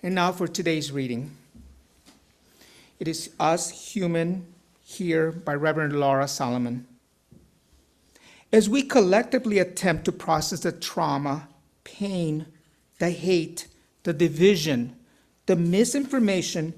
And now for today's reading. It is Us Human here by Reverend Laura Solomon. As we collectively attempt to process the trauma, pain, the hate, the division, the misinformation,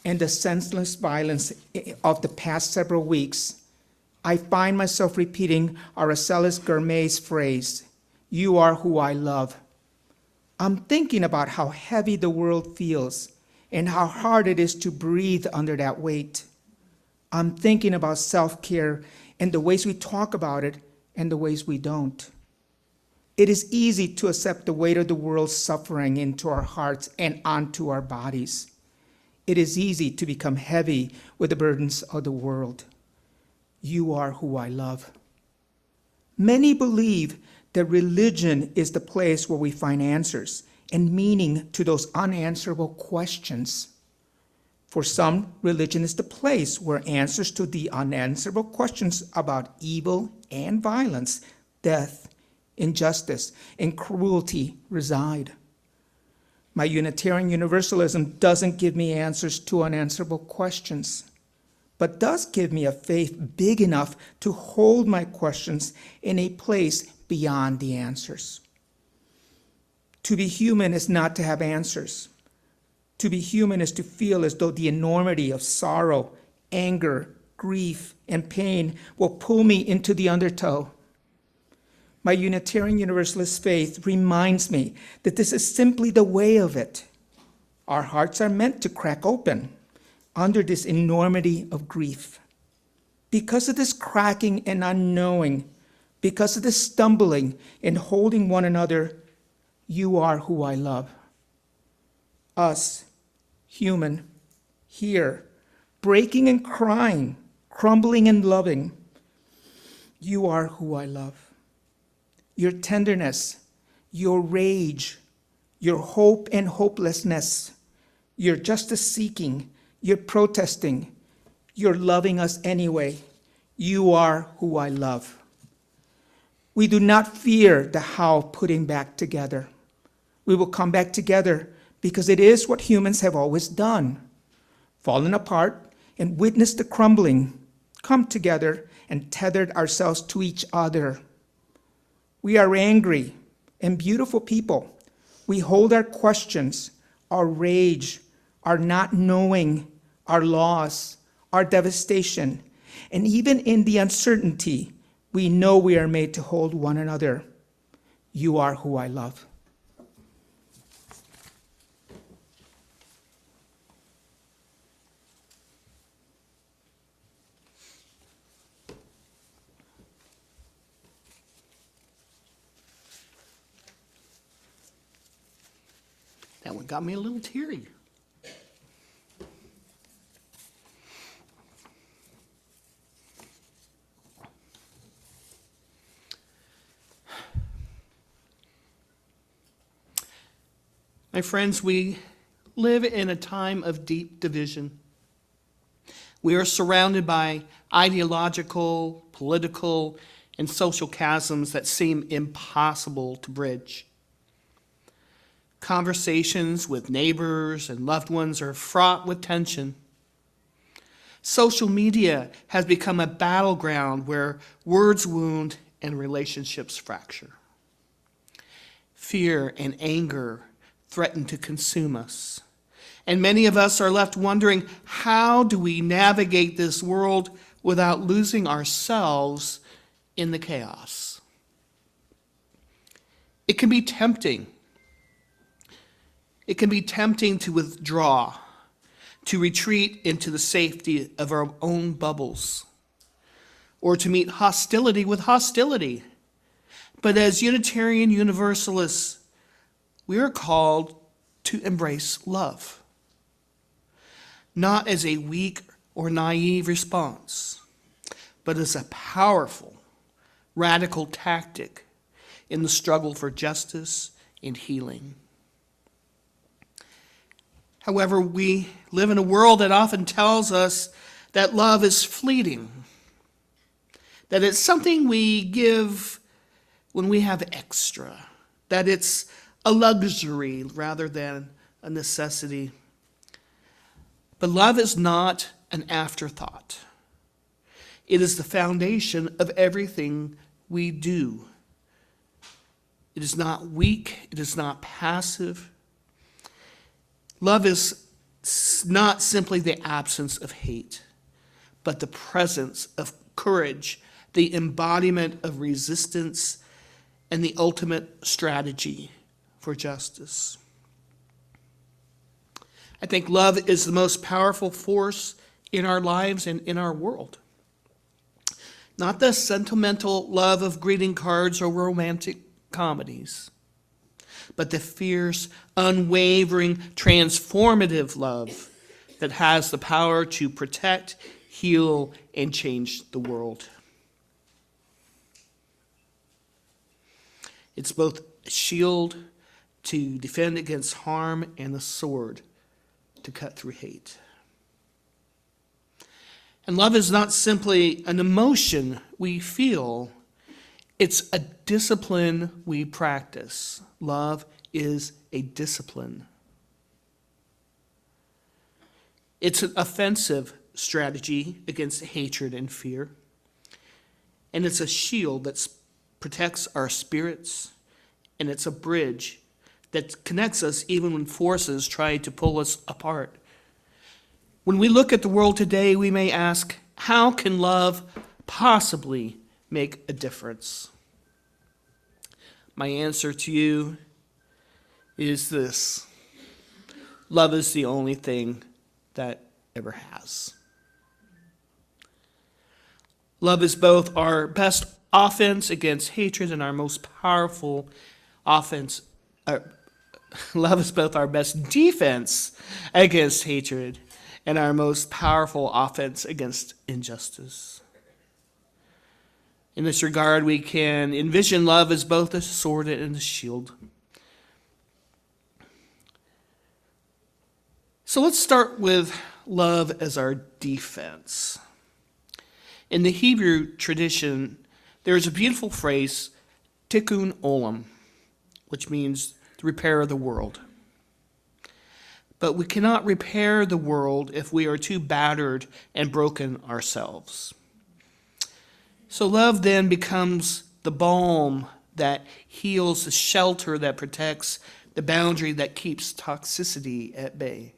and the senseless violence of the past several weeks, I find myself repeating Araceli Gourmet's phrase, "You are who I love." I'm thinking about how heavy the world feels and how hard it is to breathe under that weight. I'm thinking about self-care and the ways we talk about it and the ways we don't. It is easy to accept the weight of the world's suffering into our hearts and onto our bodies. It is easy to become heavy with the burdens of the world. You are who I love. Many believe that religion is the place where we find answers and meaning to those unanswerable questions. For some, religion is the place where answers to the unanswerable questions about evil and violence, death, injustice, and cruelty reside. My Unitarian Universalism doesn't give me answers to unanswerable questions, but does give me a faith big enough to hold my questions in a place beyond the answers. To be human is not to have answers. To be human is to feel as though the enormity of sorrow, anger, grief, and pain will pull me into the undertow. My Unitarian Universalist faith reminds me that this is simply the way of it. Our hearts are meant to crack open under this enormity of grief. Because of this cracking and unknowing, because of this stumbling and holding one another, you are who I love. Us, human, here, breaking and crying, crumbling and loving. You are who I love. Your tenderness, your rage, your hope and hopelessness, your justice seeking, your protesting, your loving us anyway. You are who I love. We do not fear the how putting back together. We will come back together because it is what humans have always done. Fallen apart and witnessed the crumbling, come together and tethered ourselves to each other. We are angry and beautiful people. We hold our questions, our rage, our not knowing, our loss, our devastation, and even in the uncertainty, we know we are made to hold one another. You are who I love. That one got me a little teary. My friends, we live in a time of deep division. We are surrounded by ideological, political, and social chasms that seem impossible to bridge. Conversations with neighbors and loved ones are fraught with tension. Social media has become a battleground where words wound and relationships fracture. Fear and anger threaten to consume us. And many of us are left wondering, how do we navigate this world without losing ourselves in the chaos? It can be tempting. It can be tempting to withdraw, to retreat into the safety of our own bubbles, or to meet hostility with hostility. But as Unitarian Universalists, we are called to embrace love, not as a weak or naive response, but as a powerful, radical tactic in the struggle for justice and healing. However, we live in a world that often tells us that love is fleeting, that it's something we give when we have extra, that it's a luxury rather than a necessity. But love is not an afterthought. It is the foundation of everything we do. It is not weak. It is not passive. Love is not simply the absence of hate, but the presence of courage, the embodiment of resistance, and the ultimate strategy for justice. I think love is the most powerful force in our lives and in our world. Not the sentimental love of greeting cards or romantic comedies, but the fierce, unwavering, transformative love that has the power to protect, heal, and change the world. It's both a shield to defend against harm and a sword to cut through hate. And love is not simply an emotion we feel, it's a discipline we practice. Love is a discipline. It's an offensive strategy against hatred and fear. And it's a shield that protects our spirits, and it's a bridge that connects us even when forces try to pull us apart. When we look at the world today, we may ask, how can love possibly make a difference? My answer to you is this: love is the only thing that ever has. Love is both our best offense against hatred and our most powerful offense. Love is both our best defense against hatred and our most powerful offense against injustice. In this regard, we can envision love as both a sword and a shield. So let's start with love as our defense. In the Hebrew tradition, there is a beautiful phrase, tikkun olam, which means the repair of the world. But we cannot repair the world if we are too battered and broken ourselves. So love then becomes the balm that heals, the shelter that protects, the boundary that keeps toxicity at bay.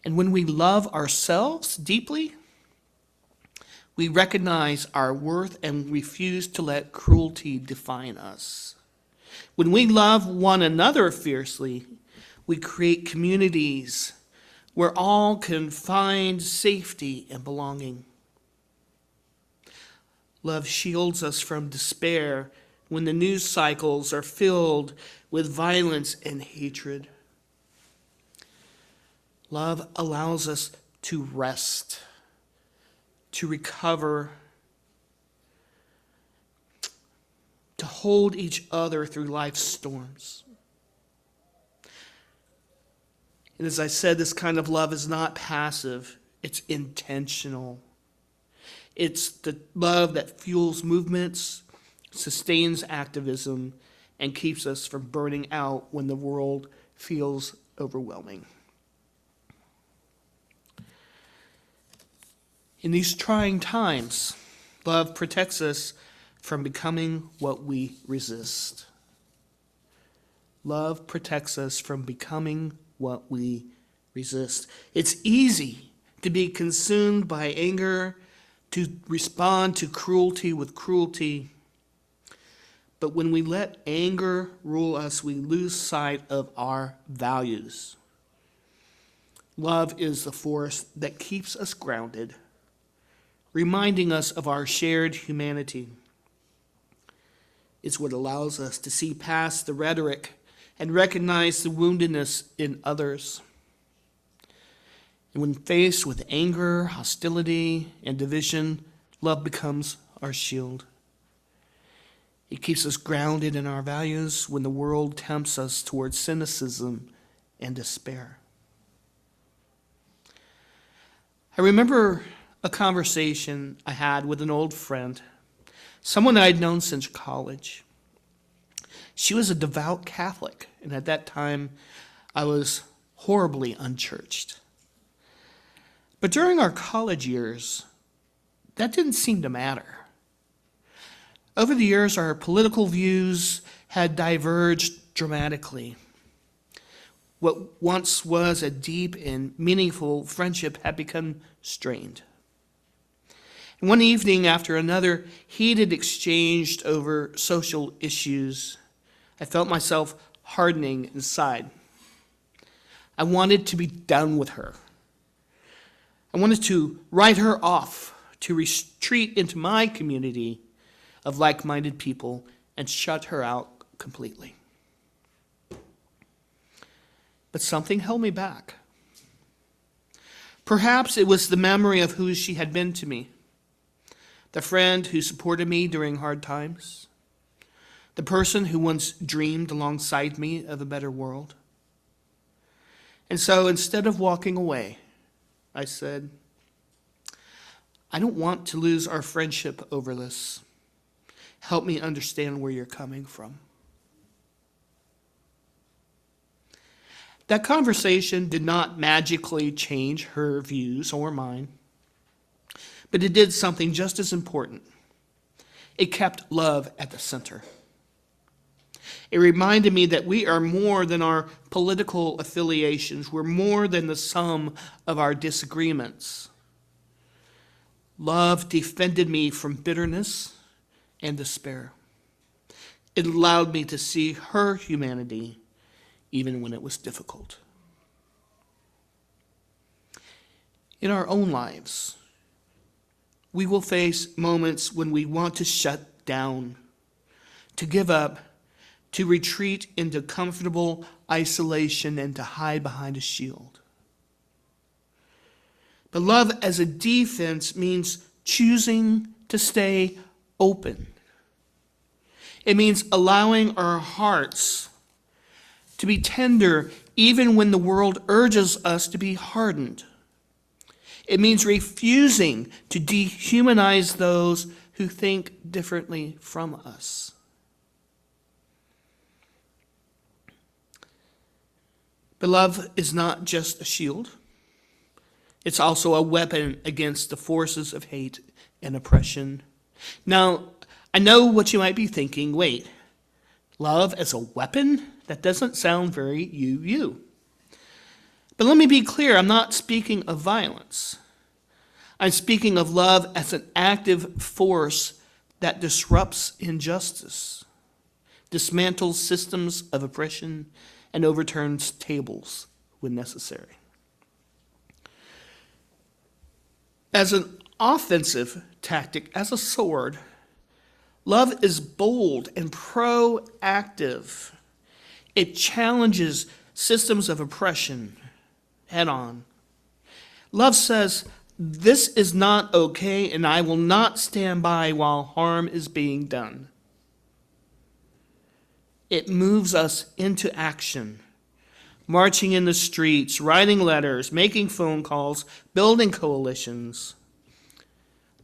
And when we love ourselves deeply, we recognize our worth and refuse to let cruelty define us. When we love one another fiercely, we create communities where all can find safety and belonging. Love shields us from despair when the news cycles are filled with violence and hatred. Love allows us to rest, to recover, to hold each other through life's storms. And as I said, this kind of love is not passive, it's intentional. It's the love that fuels movements, sustains activism, and keeps us from burning out when the world feels overwhelming. In these trying times, love protects us from becoming what we resist. Love protects us from becoming what we resist. It's easy to be consumed by anger, to respond to cruelty with cruelty. But when we let anger rule us, we lose sight of our values. Love is the force that keeps us grounded, reminding us of our shared humanity. It's what allows us to see past the rhetoric and recognize the woundedness in others. And when faced with anger, hostility, and division, love becomes our shield. It keeps us grounded in our values when the world tempts us towards cynicism and despair. I remember a conversation I had with an old friend, someone I'd known since college. She was a devout Catholic, and at that time, I was horribly unchurched. But during our college years, that didn't seem to matter. Over the years, our political views had diverged dramatically. What once was a deep and meaningful friendship had become strained. And one evening, after another heated exchange over social issues, I felt myself hardening inside. I wanted to be done with her. I wanted to write her off, to retreat into my community of like-minded people and shut her out completely. But something held me back. Perhaps it was the memory of who she had been to me, the friend who supported me during hard times, the person who once dreamed alongside me of a better world. And so instead of walking away, I said, I don't want to lose our friendship over this. Help me understand where you're coming from. That conversation did not magically change her views or mine, but it did something just as important. It kept love at the center. It reminded me that we are more than our political affiliations. We're more than the sum of our disagreements. Love defended me from bitterness and despair. It allowed me to see her humanity even when it was difficult. In our own lives, we will face moments when we want to shut down, to give up, to retreat into comfortable isolation and to hide behind a shield. But love as a defense means choosing to stay open. It means allowing our hearts to be tender even when the world urges us to be hardened. It means refusing to dehumanize those who think differently from us. But love is not just a shield. It's also a weapon against the forces of hate and oppression. Now, I know what you might be thinking. Wait, love as a weapon? That doesn't sound very you. But let me be clear, I'm not speaking of violence. I'm speaking of love as an active force that disrupts injustice, dismantles systems of oppression, and overturns tables when necessary. As an offensive tactic, as a sword, love is bold and proactive. It challenges systems of oppression head on. Love says, this is not okay, and I will not stand by while harm is being done. It moves us into action, marching in the streets, writing letters, making phone calls, building coalitions.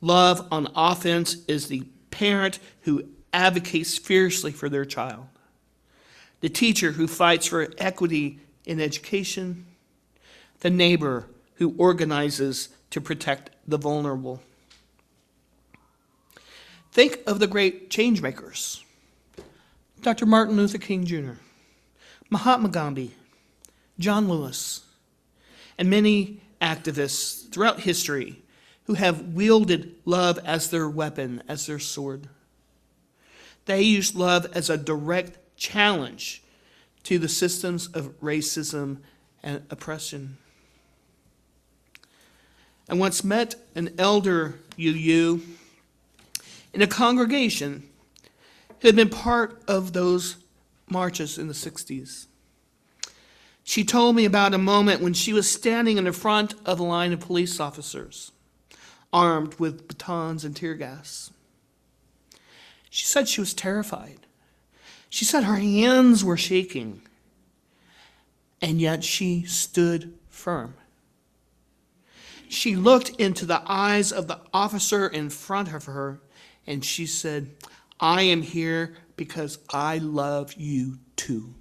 Love on offense is the parent who advocates fiercely for their child, the teacher who fights for equity in education, the neighbor who organizes to protect the vulnerable. Think of the great change makers. Dr. Martin Luther King Jr., Mahatma Gandhi, John Lewis, and many activists throughout history who have wielded love as their weapon, as their sword. They used love as a direct challenge to the systems of racism and oppression. I once met an elder UU in a congregation who had been part of those marches in the 60s. She told me about a moment when she was standing in the front of a line of police officers, armed with batons and tear gas. She said she was terrified. She said her hands were shaking, and yet she stood firm. She looked into the eyes of the officer in front of her, and she said, I am here because I love you too.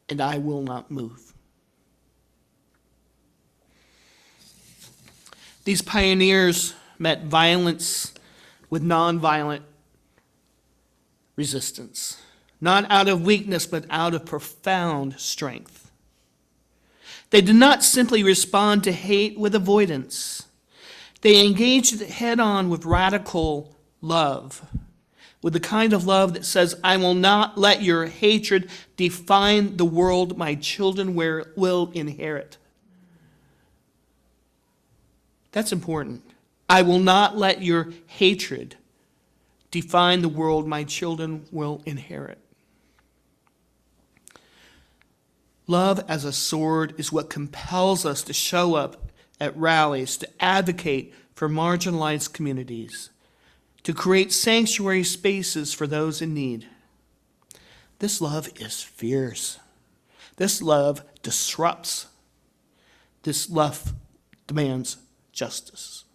And I will not move. These pioneers met violence with nonviolent resistance, not out of weakness, but out of profound strength. They did not simply respond to hate with avoidance. They engaged it head on with radical love, with the kind of love that says, I will not let your hatred define the world my children will inherit. That's important. I will not let your hatred define the world my children will inherit. Love as a sword is what compels us to show up at rallies, to advocate for marginalized communities, to create sanctuary spaces for those in need. This love is fierce. This love disrupts. This love demands justice.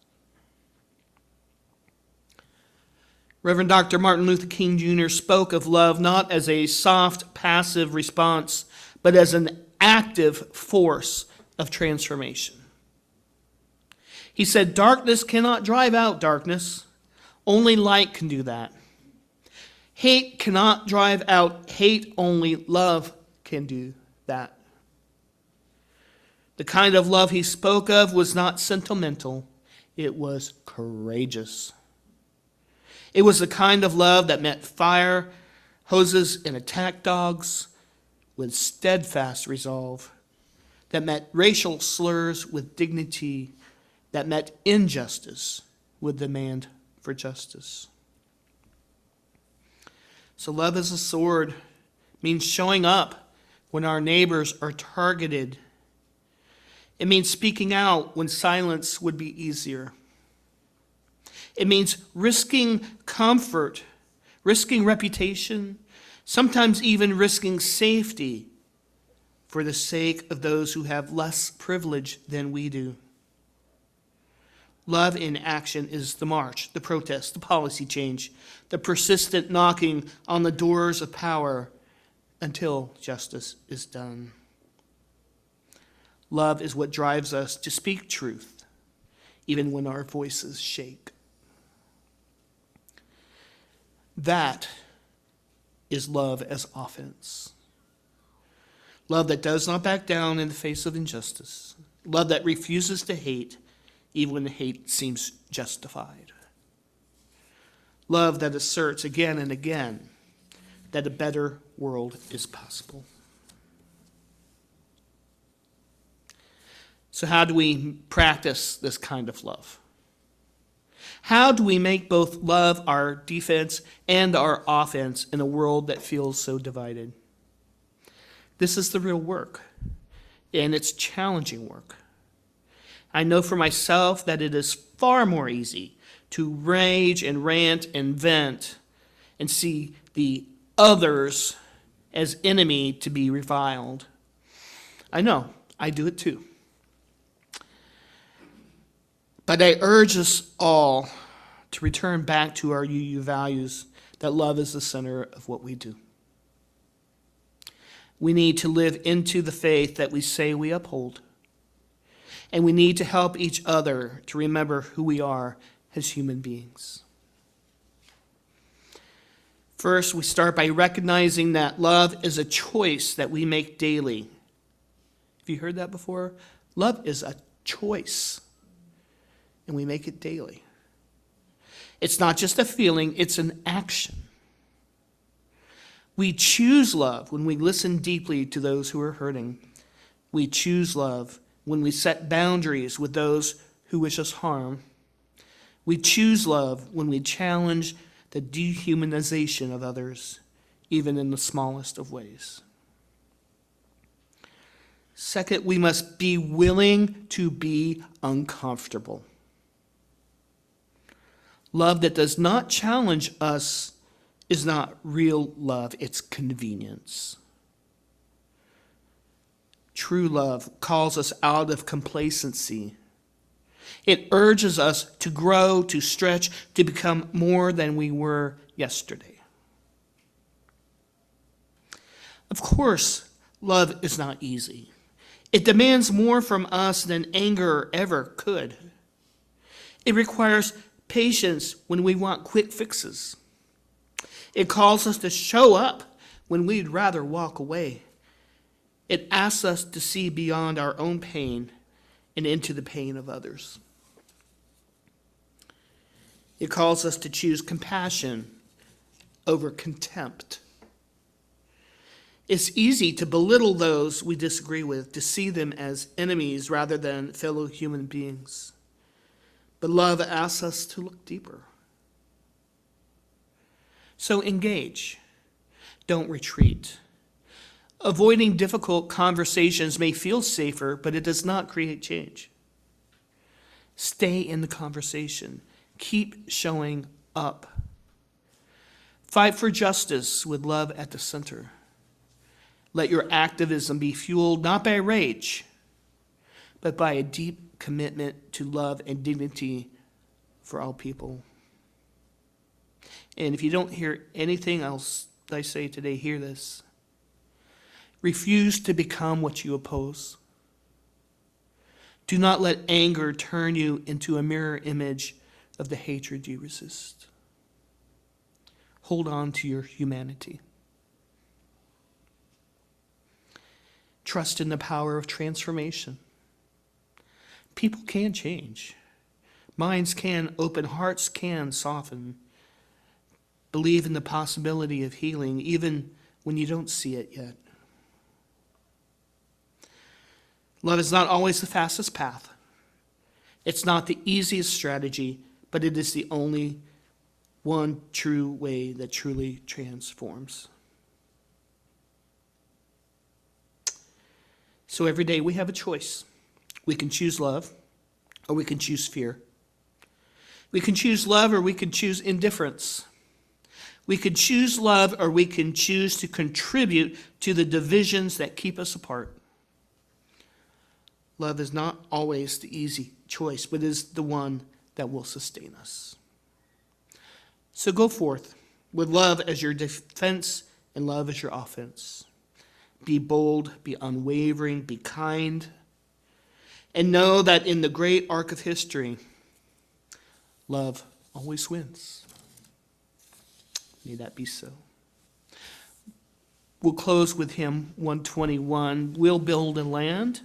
Reverend Dr. Martin Luther King Jr. spoke of love not as a soft, passive response, but as an active force of transformation. He said, darkness cannot drive out darkness. Only light can do that. Hate cannot drive out hate. Only love can do that. The kind of love he spoke of was not sentimental. It was courageous. It was the kind of love that met fire hoses and attack dogs with steadfast resolve, that met racial slurs with dignity, that met injustice with demand for justice. So love as a sword means showing up when our neighbors are targeted. It means speaking out when silence would be easier. It means risking comfort, risking reputation, sometimes even risking safety for the sake of those who have less privilege than we do. Love in action is the march, the protest, the policy change, the persistent knocking on the doors of power until justice is done. Love is what drives us to speak truth, even when our voices shake. That is love as offense. Love that does not back down in the face of injustice. Love that refuses to hate, even when hate seems justified. Love that asserts again and again that a better world is possible. So how do we practice this kind of love? How do we make both love our defense and our offense in a world that feels so divided? This is the real work, and it's challenging work. I know for myself that it is far more easy to rage and rant and vent and see the others as enemy to be reviled. I know, I do it too. But I urge us all to return back to our UU values, that love is the center of what we do. We need to live into the faith that we say we uphold. And we need to help each other to remember who we are as human beings. First, we start by recognizing that love is a choice that we make daily. Have you heard that before? Love is a choice, and we make it daily. It's not just a feeling, it's an action. We choose love when we listen deeply to those who are hurting. We choose love when we set boundaries with those who wish us harm. We choose love when we challenge the dehumanization of others, even in the smallest of ways. Second, we must be willing to be uncomfortable. Love that does not challenge us is not real love, it's convenience. True love calls us out of complacency. It urges us to grow, to stretch, to become more than we were yesterday. Of course, love is not easy. It demands more from us than anger ever could. It requires patience when we want quick fixes. It calls us to show up when we'd rather walk away. It asks us to see beyond our own pain and into the pain of others. It calls us to choose compassion over contempt. It's easy to belittle those we disagree with, to see them as enemies rather than fellow human beings. But love asks us to look deeper. So engage. Don't retreat. Avoiding difficult conversations may feel safer, but it does not create change. Stay in the conversation. Keep showing up. Fight for justice with love at the center. Let your activism be fueled not by rage, but by a deep commitment to love and dignity for all people. And if you don't hear anything else I say today, hear this. Refuse to become what you oppose. Do not let anger turn you into a mirror image of the hatred you resist. Hold on to your humanity. Trust in the power of transformation. People can change. Minds can open, hearts can soften. Believe in the possibility of healing, even when you don't see it yet. Love is not always the fastest path. It's not the easiest strategy, but it is the only one true way that truly transforms. So every day we have a choice. We can choose love, or we can choose fear. We can choose love, or we can choose indifference. We could choose love, or we can choose to contribute to the divisions that keep us apart. Love is not always the easy choice, but is the one that will sustain us. So go forth with love as your defense and love as your offense. Be bold, be unwavering, be kind, and know that in the great arc of history, love always wins. May that be so. We'll close with hymn 121. We'll build a land